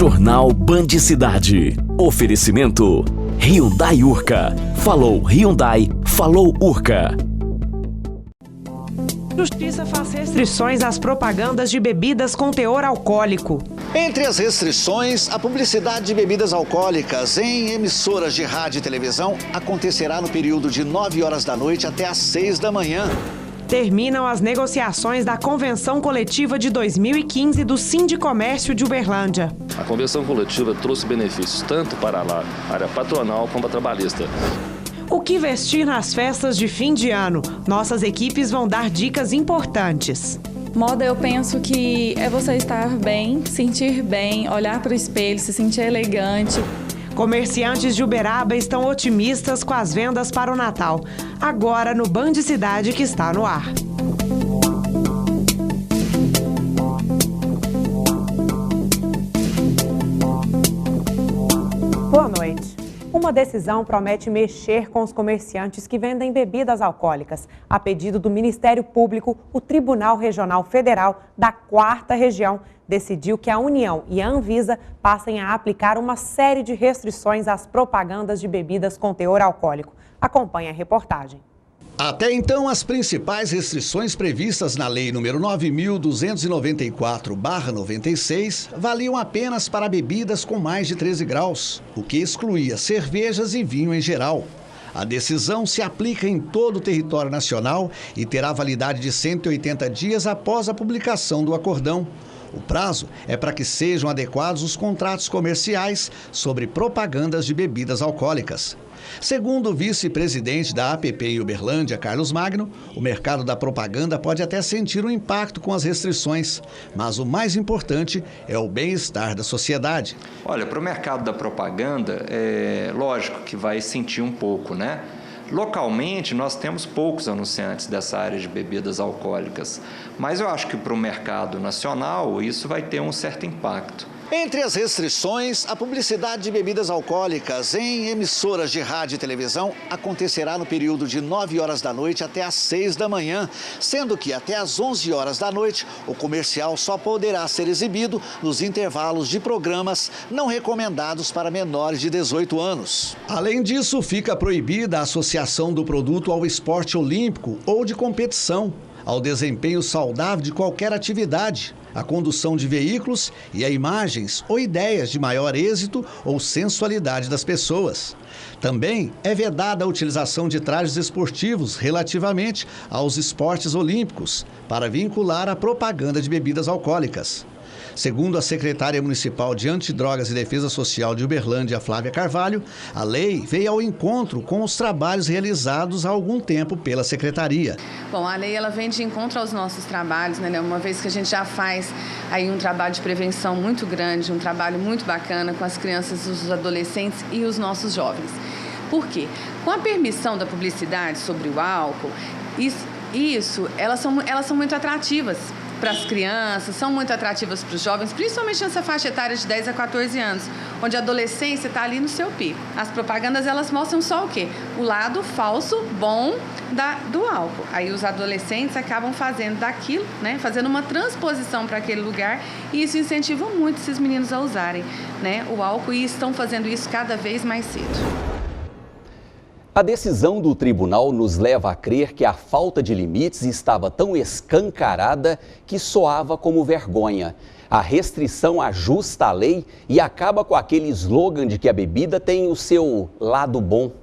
Jornal Band Cidade. Oferecimento Hyundai Urca. Falou Hyundai, falou Urca. Justiça faz restrições às propagandas de bebidas com teor alcoólico. Entre as restrições, a publicidade de bebidas alcoólicas em emissoras de rádio e televisão acontecerá no período de 9 horas da noite até às 6 da manhã. Terminam as negociações da Convenção Coletiva de 2015 do Sindicomércio de Uberlândia. A Convenção Coletiva trouxe benefícios tanto para a área patronal como a trabalhista. O que vestir nas festas de fim de ano? Nossas equipes vão dar dicas importantes. Moda, eu penso que é você estar bem, sentir bem, olhar para o espelho, se sentir elegante. Comerciantes de Uberaba estão otimistas com as vendas para o Natal. Agora no Band Cidade, que está no ar. Boa noite. Uma decisão promete mexer com os comerciantes que vendem bebidas alcoólicas. A pedido do Ministério Público, o Tribunal Regional Federal da 4ª Região decidiu que a União e a Anvisa passem a aplicar uma série de restrições às propagandas de bebidas com teor alcoólico. Acompanhe a reportagem. Até então, as principais restrições previstas na Lei nº 9.294/96 valiam apenas para bebidas com mais de 13 graus, o que excluía cervejas e vinho em geral. A decisão se aplica em todo o território nacional e terá validade de 180 dias após a publicação do acordão. O prazo é para que sejam adequados os contratos comerciais sobre propagandas de bebidas alcoólicas. Segundo o vice-presidente da APP em Uberlândia, Carlos Magno, o mercado da propaganda pode até sentir um impacto com as restrições, mas o mais importante é o bem-estar da sociedade. Olha, para o mercado da propaganda, é lógico que vai sentir um pouco, né? Localmente, nós temos poucos anunciantes dessa área de bebidas alcoólicas, mas eu acho que para o mercado nacional isso vai ter um certo impacto. Entre as restrições, a publicidade de bebidas alcoólicas em emissoras de rádio e televisão acontecerá no período de 9 horas da noite até às 6 da manhã, sendo que até às 11 horas da noite o comercial só poderá ser exibido nos intervalos de programas não recomendados para menores de 18 anos. Além disso, fica proibida a associação do produto ao esporte olímpico ou de competição, ao desempenho saudável de qualquer atividade, a condução de veículos e a imagens ou ideias de maior êxito ou sensualidade das pessoas. Também é vedada a utilização de trajes esportivos relativamente aos esportes olímpicos para vincular a propaganda de bebidas alcoólicas. Segundo a secretária municipal de Antidrogas e Defesa Social de Uberlândia, Flávia Carvalho, a lei veio ao encontro com os trabalhos realizados há algum tempo pela secretaria. Bom, a lei ela vem de encontro aos nossos trabalhos, né? Uma vez que a gente já faz aí um trabalho de prevenção muito grande, um trabalho muito bacana com as crianças, os adolescentes e os nossos jovens. Por quê? Com a permissão da publicidade sobre o álcool, elas são muito atrativas para as crianças, são muito atrativas para os jovens, principalmente nessa faixa etária de 10 a 14 anos, onde a adolescência está ali no seu pico. As propagandas, elas mostram só o quê? O lado falso, bom do álcool. Aí os adolescentes acabam fazendo daquilo, né? Fazendo uma transposição para aquele lugar, e isso incentiva muito esses meninos a usarem, né, o álcool, e estão fazendo isso cada vez mais cedo. A decisão do tribunal nos leva a crer que a falta de limites estava tão escancarada que soava como vergonha. A restrição ajusta a lei e acaba com aquele slogan de que a bebida tem o seu lado bom.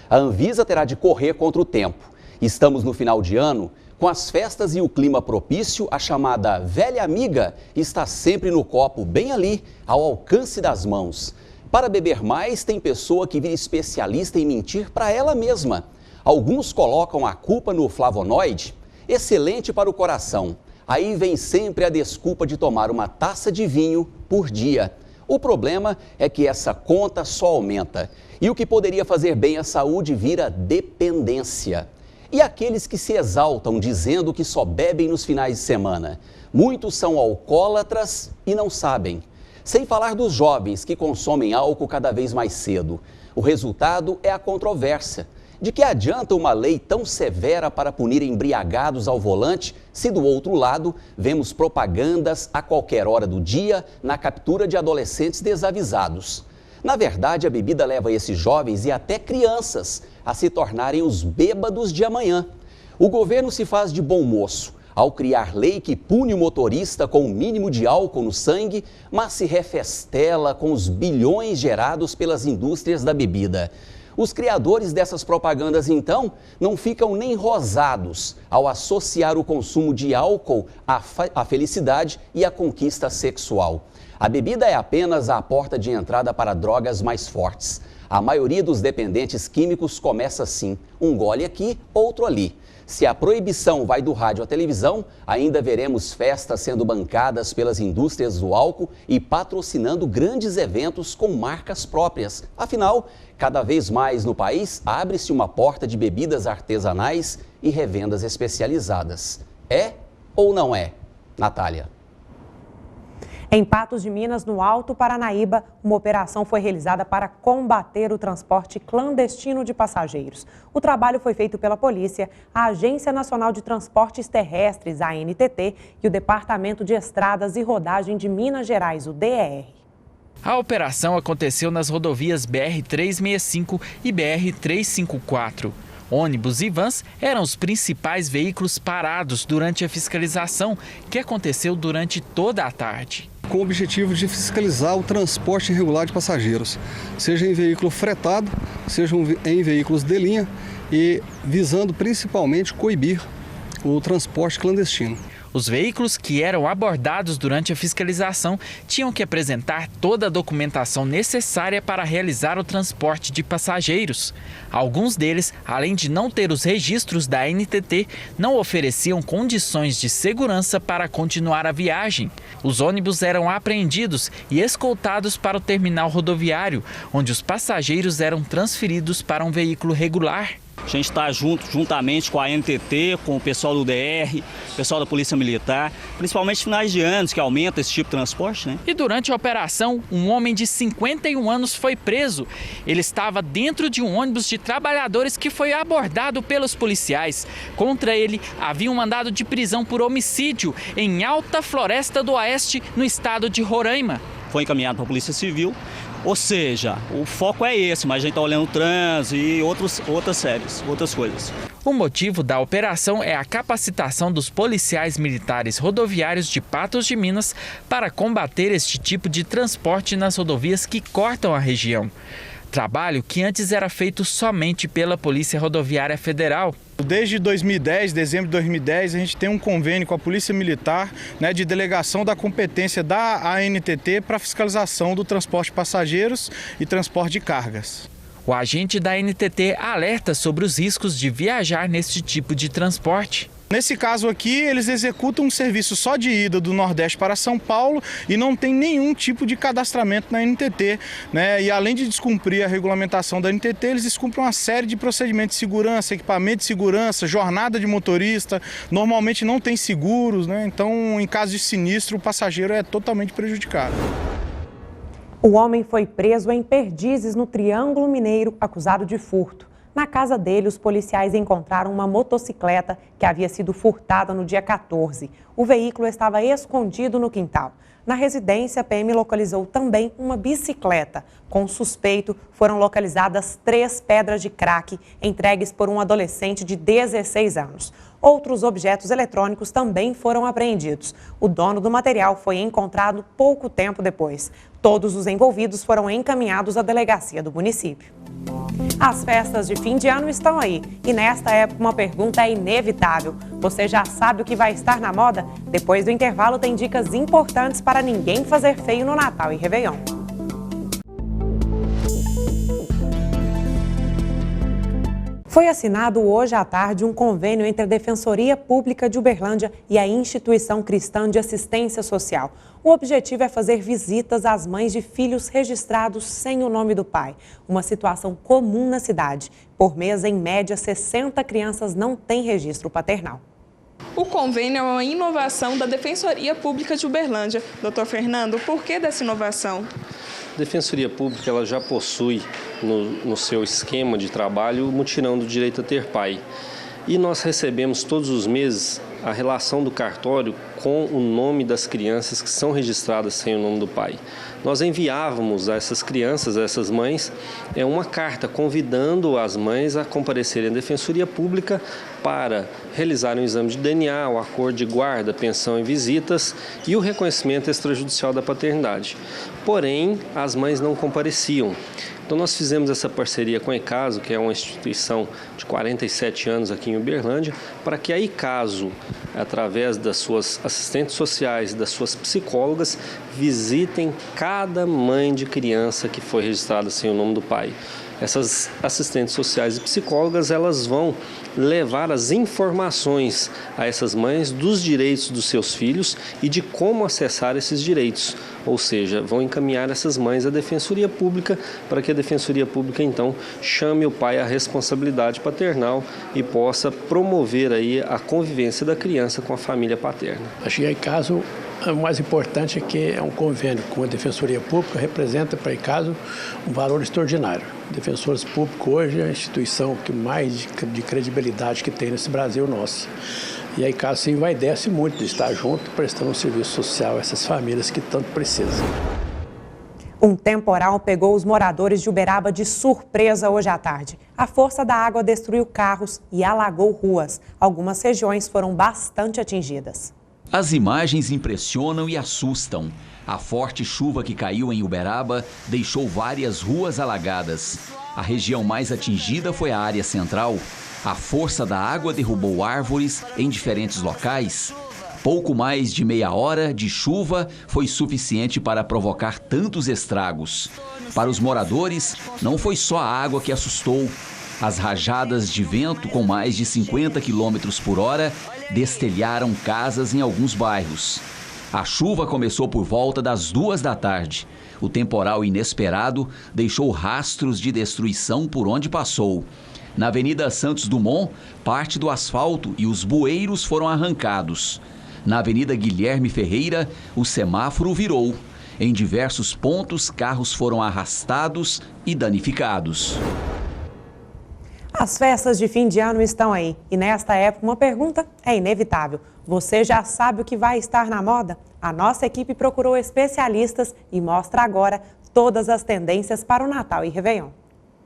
A Anvisa terá de correr contra o tempo. Estamos no final de ano, com as festas e o clima propício, a chamada velha amiga está sempre no copo, bem ali, ao alcance das mãos. Para beber mais, tem pessoa que vira especialista em mentir para ela mesma. Alguns colocam a culpa no flavonoide, excelente para o coração. Aí vem sempre a desculpa de tomar uma taça de vinho por dia. O problema é que essa conta só aumenta. E o que poderia fazer bem à saúde vira dependência. E aqueles que se exaltam dizendo que só bebem nos finais de semana? Muitos são alcoólatras e não sabem. Sem falar dos jovens que consomem álcool cada vez mais cedo. O resultado é a controvérsia. De que adianta uma lei tão severa para punir embriagados ao volante, se do outro lado vemos propagandas a qualquer hora do dia na captura de adolescentes desavisados? Na verdade, a bebida leva esses jovens e até crianças a se tornarem os bêbados de amanhã. O governo se faz de bom moço ao criar lei que pune o motorista com o mínimo de álcool no sangue, mas se refestela com os bilhões gerados pelas indústrias da bebida. Os criadores dessas propagandas, então, não ficam nem rosados ao associar o consumo de álcool à felicidade e à conquista sexual. A bebida é apenas a porta de entrada para drogas mais fortes. A maioria dos dependentes químicos começa assim, um gole aqui, outro ali. Se a proibição vai do rádio à televisão, ainda veremos festas sendo bancadas pelas indústrias do álcool e patrocinando grandes eventos com marcas próprias. Afinal, cada vez mais no país abre-se uma porta de bebidas artesanais e revendas especializadas. É ou não é, Natália? Em Patos de Minas, no Alto Paranaíba, uma operação foi realizada para combater o transporte clandestino de passageiros. O trabalho foi feito pela polícia, a Agência Nacional de Transportes Terrestres, a ANTT, e o Departamento de Estradas e Rodagem de Minas Gerais, o DER. A operação aconteceu nas rodovias BR-365 e BR-354. Ônibus e vans eram os principais veículos parados durante a fiscalização, que aconteceu durante toda a tarde. Com o objetivo de fiscalizar o transporte irregular de passageiros, seja em veículo fretado, seja em veículos de linha e visando principalmente coibir o transporte clandestino. Os veículos que eram abordados durante a fiscalização tinham que apresentar toda a documentação necessária para realizar o transporte de passageiros. Alguns deles, além de não ter os registros da ANTT, não ofereciam condições de segurança para continuar a viagem. Os ônibus eram apreendidos e escoltados para o terminal rodoviário, onde os passageiros eram transferidos para um veículo regular. A gente está juntamente com a ANTT, com o pessoal do DR, pessoal da Polícia Militar, principalmente finais de anos, que aumenta esse tipo de transporte, né? E durante a operação, um homem de 51 anos foi preso. Ele estava dentro de um ônibus de trabalhadores que foi abordado pelos policiais. Contra ele, havia um mandado de prisão por homicídio em Alta Floresta do Oeste, no estado de Roraima. Foi encaminhado para a Polícia Civil. Ou seja, o foco é esse, mas a gente está olhando o trânsito e outras coisas. O motivo da operação é a capacitação dos policiais militares rodoviários de Patos de Minas para combater este tipo de transporte nas rodovias que cortam a região. Trabalho que antes era feito somente pela Polícia Rodoviária Federal. Desde 2010, dezembro de 2010, a gente tem um convênio com a Polícia Militar, de delegação da competência da ANTT para fiscalização do transporte de passageiros e transporte de cargas. O agente da ANTT alerta sobre os riscos de viajar neste tipo de transporte. Nesse caso aqui, eles executam um serviço só de ida do Nordeste para São Paulo e não tem nenhum tipo de cadastramento na ANTT, E além de descumprir a regulamentação da ANTT, eles descumprem uma série de procedimentos de segurança, equipamento de segurança, jornada de motorista, normalmente não tem seguros, Então, em caso de sinistro, o passageiro é totalmente prejudicado. O homem foi preso em Perdizes, no Triângulo Mineiro, acusado de furto. Na casa dele, os policiais encontraram uma motocicleta que havia sido furtada no dia 14. O veículo estava escondido no quintal. Na residência, a PM localizou também uma bicicleta. Com o suspeito, foram localizadas 3 pedras de crack entregues por um adolescente de 16 anos. Outros objetos eletrônicos também foram apreendidos. O dono do material foi encontrado pouco tempo depois. Todos os envolvidos foram encaminhados à delegacia do município. As festas de fim de ano estão aí e nesta época uma pergunta é inevitável. Você já sabe o que vai estar na moda? Depois do intervalo tem dicas importantes para ninguém fazer feio no Natal e Réveillon. Foi assinado hoje à tarde um convênio entre a Defensoria Pública de Uberlândia e a Instituição Cristã de Assistência Social. O objetivo é fazer visitas às mães de filhos registrados sem o nome do pai, uma situação comum na cidade. Por mês, em média, 60 crianças não têm registro paternal. O convênio é uma inovação da Defensoria Pública de Uberlândia. Doutor Fernando, por que dessa inovação? A Defensoria Pública ela já possui no seu esquema de trabalho o mutirão do direito a ter pai. E nós recebemos todos os meses a relação do cartório com o nome das crianças que são registradas sem o nome do pai. Nós enviávamos a essas crianças, a essas mães, uma carta convidando as mães a comparecerem à Defensoria Pública para realizarem o exame de DNA, o acordo de guarda, pensão e visitas e o reconhecimento extrajudicial da paternidade. Porém, as mães não compareciam. Então nós fizemos essa parceria com a ICASO, que é uma instituição de 47 anos aqui em Uberlândia, para que a ICASO, através das suas assistentes sociais, das suas psicólogas, visitem cada mãe de criança que foi registrada sem o nome do pai. Essas assistentes sociais e psicólogas, elas vão levar as informações a essas mães dos direitos dos seus filhos e de como acessar esses direitos. Ou seja, vão encaminhar essas mães à Defensoria Pública para que a Defensoria Pública, então, chame o pai à responsabilidade paternal e possa promover aí a convivência da criança com a família paterna. Acho que, em caso, o mais importante é que é um convênio com a Defensoria Pública, representa para o caso um valor extraordinário. Defensores Públicos hoje é a instituição que mais de credibilidade que tem nesse Brasil nosso. E aí, caso sim, vai desce muito de estar junto, prestando um serviço social a essas famílias que tanto precisam. Um temporal pegou os moradores de Uberaba de surpresa hoje à tarde. A força da água destruiu carros e alagou ruas. Algumas regiões foram bastante atingidas. As imagens impressionam e assustam. A forte chuva que caiu em Uberaba deixou várias ruas alagadas. A região mais atingida foi a área central. A força da água derrubou árvores em diferentes locais. Pouco mais de meia hora de chuva foi suficiente para provocar tantos estragos. Para os moradores, não foi só a água que assustou. As rajadas de vento com mais de 50 km por hora destelharam casas em alguns bairros. A chuva começou por volta das 2 da tarde. O temporal inesperado deixou rastros de destruição por onde passou. Na Avenida Santos Dumont, parte do asfalto e os bueiros foram arrancados. Na Avenida Guilherme Ferreira, o semáforo virou. Em diversos pontos, carros foram arrastados e danificados. As festas de fim de ano estão aí e nesta época uma pergunta é inevitável. Você já sabe o que vai estar na moda? A nossa equipe procurou especialistas e mostra agora todas as tendências para o Natal e Réveillon.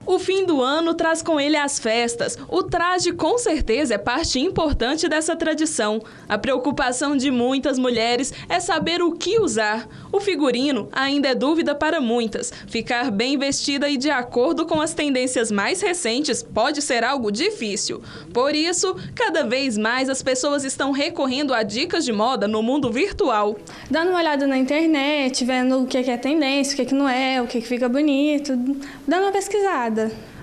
O fim do ano traz com ele as festas. O traje, com certeza, é parte importante dessa tradição. A preocupação de muitas mulheres é saber o que usar. O figurino ainda é dúvida para muitas. Ficar bem vestida e de acordo com as tendências mais recentes pode ser algo difícil. Por isso, cada vez mais as pessoas estão recorrendo a dicas de moda no mundo virtual. Dando uma olhada na internet, vendo o que é tendência, o que não é, o que fica bonito, dando uma pesquisada.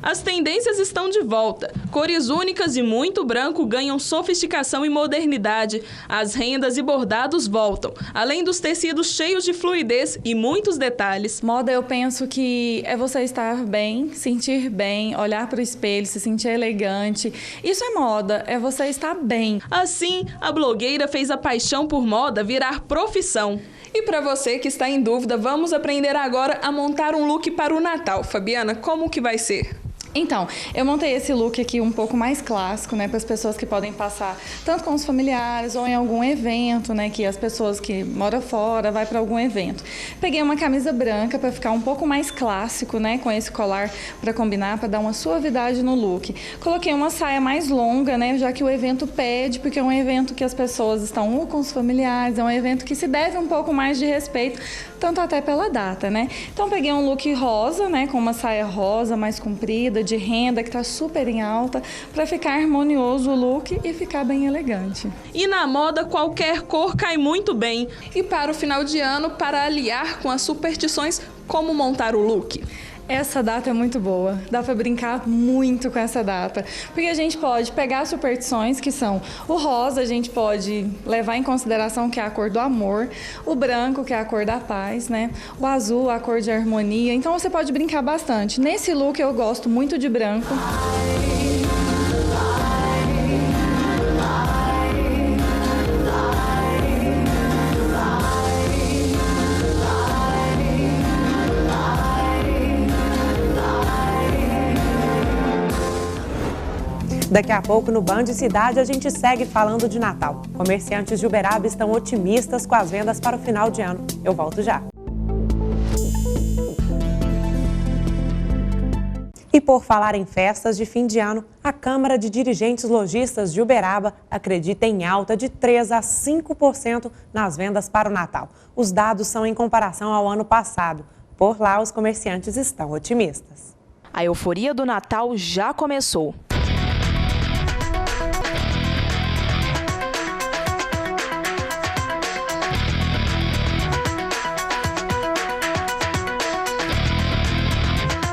As tendências estão de volta. Cores únicas e muito branco ganham sofisticação e modernidade. As rendas e bordados voltam, além dos tecidos cheios de fluidez e muitos detalhes. Moda, eu penso que é você estar bem, sentir bem, olhar para o espelho, se sentir elegante. Isso é moda, é você estar bem. Assim, a blogueira fez a paixão por moda virar profissão. E para você que está em dúvida, vamos aprender agora a montar um look para o Natal. Fabiana, como que vai ser? Então, eu montei esse look aqui um pouco mais clássico, né, para as pessoas que podem passar tanto com os familiares ou em algum evento, né, que as pessoas que moram fora vai para algum evento. Peguei uma camisa branca para ficar um pouco mais clássico, né, com esse colar para combinar, para dar uma suavidade no look. Coloquei uma saia mais longa, né, já que o evento pede, porque é um evento que as pessoas estão com os familiares, é um evento que se deve um pouco mais de respeito, tanto até pela data, né. Então peguei um look rosa, né, com uma saia rosa mais comprida, de renda, que está super em alta, para ficar harmonioso o look e ficar bem elegante. E na moda, qualquer cor cai muito bem. E para o final de ano, para aliar com as superstições, como montar o look? Essa data é muito boa, dá para brincar muito com essa data, porque a gente pode pegar superstições que são o rosa, a gente pode levar em consideração que é a cor do amor, o branco, que é a cor da paz, né? O azul, a cor de harmonia, então você pode brincar bastante. Nesse look eu gosto muito de branco. Daqui a pouco, no Band Cidade, a gente segue falando de Natal. Comerciantes de Uberaba estão otimistas com as vendas para o final de ano. Eu volto já. E por falar em festas de fim de ano, a Câmara de Dirigentes Lojistas de Uberaba acredita em alta de 3% a 5% nas vendas para o Natal. Os dados são em comparação ao ano passado. Por lá, os comerciantes estão otimistas. A euforia do Natal já começou.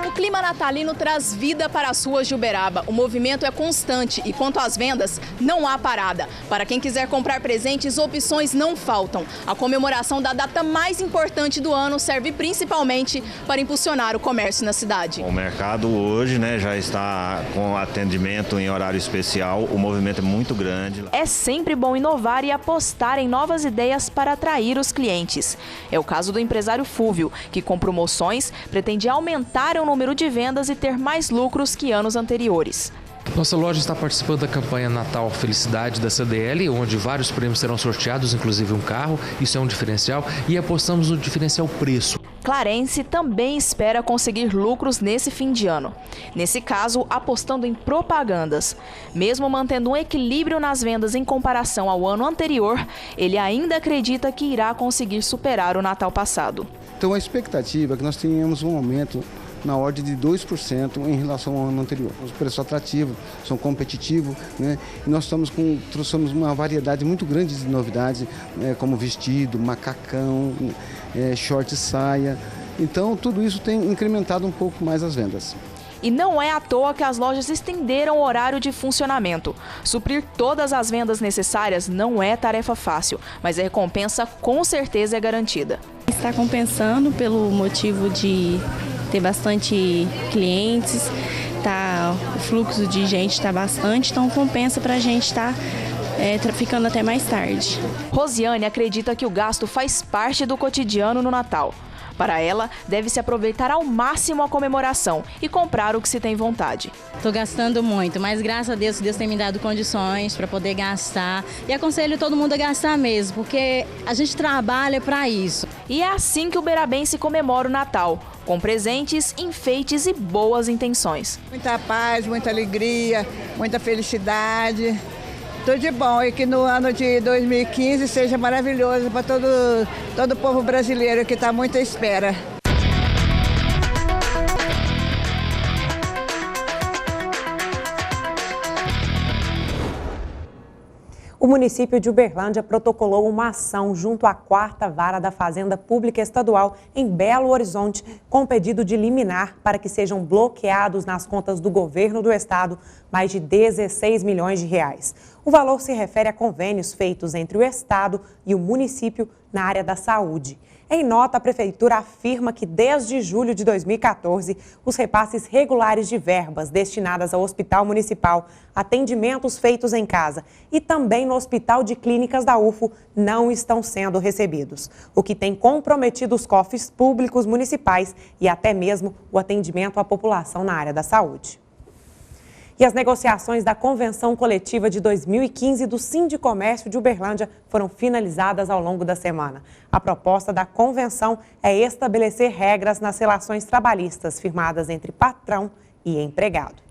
O clima natalino traz vida para as ruas de Uberaba. O movimento é constante e, quanto às vendas, não há parada. Para quem quiser comprar presentes, opções não faltam. A comemoração da data mais importante do ano serve principalmente para impulsionar o comércio na cidade. O mercado hoje, já está com atendimento em horário especial. O movimento é muito grande. É sempre bom inovar e apostar em novas ideias para atrair os clientes. É o caso do empresário Fúvio, que com promoções pretende aumentar o número de vendas e ter mais lucros que anos anteriores. Nossa loja está participando da campanha Natal Felicidade da CDL, onde vários prêmios serão sorteados, inclusive um carro. Isso é um diferencial e apostamos no diferencial preço. Clarence também espera conseguir lucros nesse fim de ano. Nesse caso, apostando em propagandas. Mesmo mantendo um equilíbrio nas vendas em comparação ao ano anterior, ele ainda acredita que irá conseguir superar o Natal passado. Então a expectativa é que nós tenhamos um aumento na ordem de 2% em relação ao ano anterior. Os preços atrativos, são competitivos, e nós trouxemos uma variedade muito grande de novidades, como vestido, macacão, short e saia. Então, tudo isso tem incrementado um pouco mais as vendas. E não é à toa que as lojas estenderam o horário de funcionamento. Suprir todas as vendas necessárias não é tarefa fácil, mas a recompensa com certeza é garantida. Está compensando pelo motivo de ter bastante clientes, o fluxo de gente está bastante, então compensa para a gente estar ficando até mais tarde. Rosiane acredita que o gasto faz parte do cotidiano no Natal. Para ela, deve-se aproveitar ao máximo a comemoração e comprar o que se tem vontade. Estou gastando muito, mas graças a Deus tem me dado condições para poder gastar. E aconselho todo mundo a gastar mesmo, porque a gente trabalha para isso. E é assim que o uberabense comemora o Natal, com presentes, enfeites e boas intenções. Muita paz, muita alegria, muita felicidade. Tudo de bom e que no ano de 2015 seja maravilhoso para todo o povo brasileiro que está muito à espera. O município de Uberlândia protocolou uma ação junto à 4ª Vara da Fazenda Pública Estadual em Belo Horizonte, com pedido de liminar para que sejam bloqueados nas contas do governo do estado mais de 16 milhões de reais. O valor se refere a convênios feitos entre o estado e o município na área da saúde. Em nota, a prefeitura afirma que desde julho de 2014, os repasses regulares de verbas destinadas ao Hospital Municipal, atendimentos feitos em casa e também no Hospital de Clínicas da UFO não estão sendo recebidos, o que tem comprometido os cofres públicos municipais e até mesmo o atendimento à população na área da saúde. E as negociações da Convenção Coletiva de 2015 do Sindicomércio de Uberlândia foram finalizadas ao longo da semana. A proposta da convenção é estabelecer regras nas relações trabalhistas firmadas entre patrão e empregado.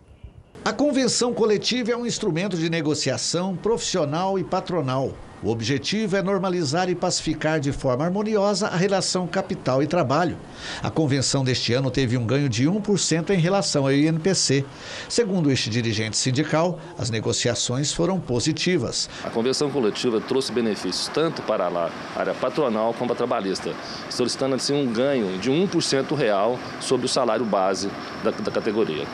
A convenção coletiva é um instrumento de negociação profissional e patronal. O objetivo é normalizar e pacificar de forma harmoniosa a relação capital e trabalho. A convenção deste ano teve um ganho de 1% em relação ao INPC. Segundo este dirigente sindical, as negociações foram positivas. A convenção coletiva trouxe benefícios tanto para a área patronal como a trabalhista, solicitando assim um ganho de 1% real sobre o salário base da categoria.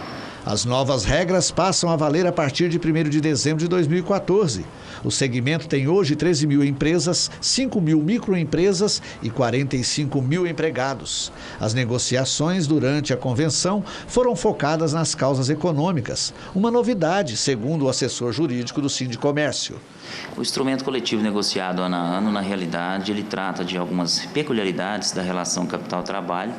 As novas regras passam a valer a partir de 1º de dezembro de 2014. O segmento tem hoje 13 mil empresas, 5 mil microempresas e 45 mil empregados. As negociações durante a convenção foram focadas nas causas econômicas, uma novidade, segundo o assessor jurídico do Sindicomércio. O instrumento coletivo negociado ano a ano, na realidade, ele trata de algumas peculiaridades da relação capital-trabalho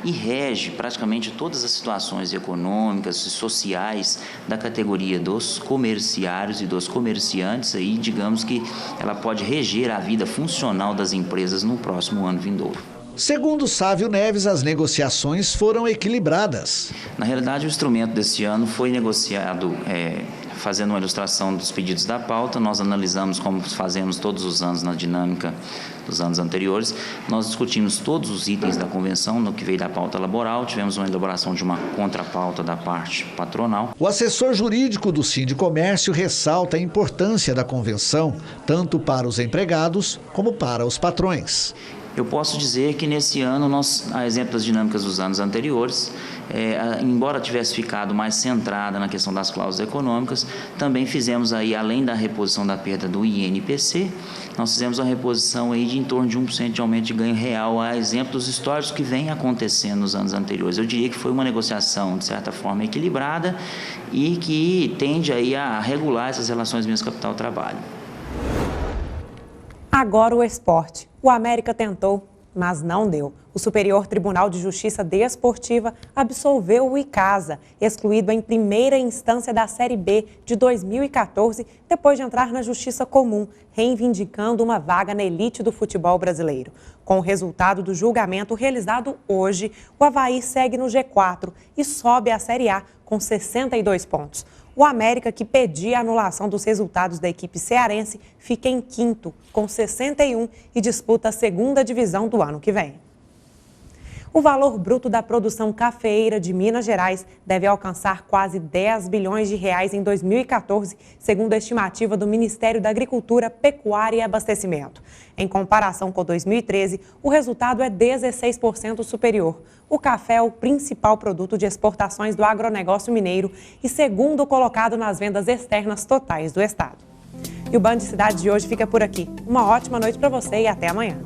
e rege praticamente todas as situações econômicas, econômicos e sociais da categoria dos comerciários e dos comerciantes, aí digamos que ela pode reger a vida funcional das empresas no próximo ano vindouro. Segundo Sávio Neves, as negociações foram equilibradas. Na realidade, o instrumento desse ano foi negociado fazendo uma ilustração dos pedidos da pauta. Nós analisamos, como fazemos todos os anos na dinâmica dos anos anteriores. Nós discutimos todos os itens da convenção, no que veio da pauta laboral. Tivemos uma elaboração de uma contrapauta da parte patronal. O assessor jurídico do Sindicomércio ressalta a importância da convenção, tanto para os empregados como para os patrões. Eu posso dizer que nesse ano, nós, a exemplo das dinâmicas dos anos anteriores, embora tivesse ficado mais centrada na questão das cláusulas econômicas, também fizemos aí, além da reposição da perda do INPC, nós fizemos uma reposição aí de em torno de 1% de aumento de ganho real, a exemplo dos históricos que vem acontecendo nos anos anteriores. Eu diria que foi uma negociação, de certa forma, equilibrada e que tende aí a regular essas relações mesmo capital-trabalho. Agora o esporte. O América tentou, mas não deu. O Superior Tribunal de Justiça Desportiva absolveu o Icasa, excluído em primeira instância da Série B de 2014, depois de entrar na Justiça Comum, reivindicando uma vaga na elite do futebol brasileiro. Com o resultado do julgamento realizado hoje, o Avaí segue no G4 e sobe à Série A com 62 pontos. O América, que pedia a anulação dos resultados da equipe cearense, fica em quinto, com 61 e disputa a segunda divisão do ano que vem. O valor bruto da produção cafeeira de Minas Gerais deve alcançar quase 10 bilhões de reais em 2014, segundo a estimativa do Ministério da Agricultura, Pecuária e Abastecimento. Em comparação com 2013, o resultado é 16% superior. O café é o principal produto de exportações do agronegócio mineiro e segundo colocado nas vendas externas totais do estado. E o Band Cidade de hoje fica por aqui. Uma ótima noite para você e até amanhã.